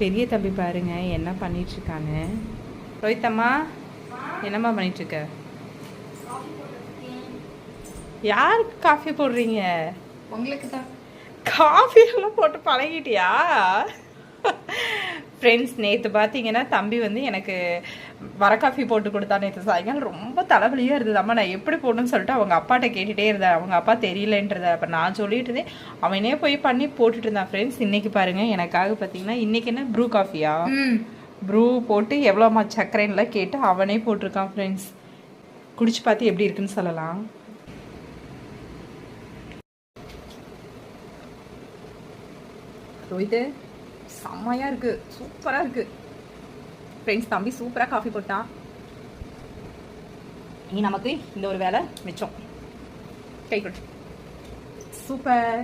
பெரிய தம்பி பாருங்க என்ன பண்ணிட்டு இருக்கான்னு. ரோஹித்தம்மா என்னம்மா பண்ணிட்டு இருக்க? யாருக்கு காஃபி போடுறீங்க? உங்களுக்கு தான். காஃபி எல்லாம் போட்டு பழகிட்டியா? ஃப்ரெண்ட்ஸ், நேற்று பார்த்தீங்கன்னா தம்பி வந்து எனக்கு வர காஃபி போட்டு கொடுத்தா. நேற்று சாயங்காலம் ரொம்ப தலைவலியாக இருந்தது. அம்மா நான் எப்படி போடணும்னு சொல்லிட்டு அவங்க அப்பாட்ட கேட்டுகிட்டே இருந்தேன். அவங்க அப்பா தெரியலன்றத அப்போ நான் சொல்லிட்டு இருந்தேன். அவனே போய் பண்ணி போட்டுட்டு இருந்தான். ஃப்ரெண்ட்ஸ், இன்னைக்கு பாருங்கள் எனக்காக பார்த்தீங்கன்னா இன்றைக்கி என்ன ப்ரூ காஃபியா? ப்ரூ போட்டு எவ்வளோமா சர்க்கரைன்னுலாம் கேட்டு அவனே போட்டிருக்கான். ஃப்ரெண்ட்ஸ், குடிச்சு பார்த்து எப்படி இருக்குன்னு சொல்லலாம். ரோஹித், செம்மையாக இருக்குது, சூப்பராக இருக்குது. ஃப்ரெண்ட்ஸ், தம்பி சூப்பராக காஃபி போட்டான். நமக்கு இந்த ஒரு வேலை மிச்சம். கை கொடு. சூப்பர்.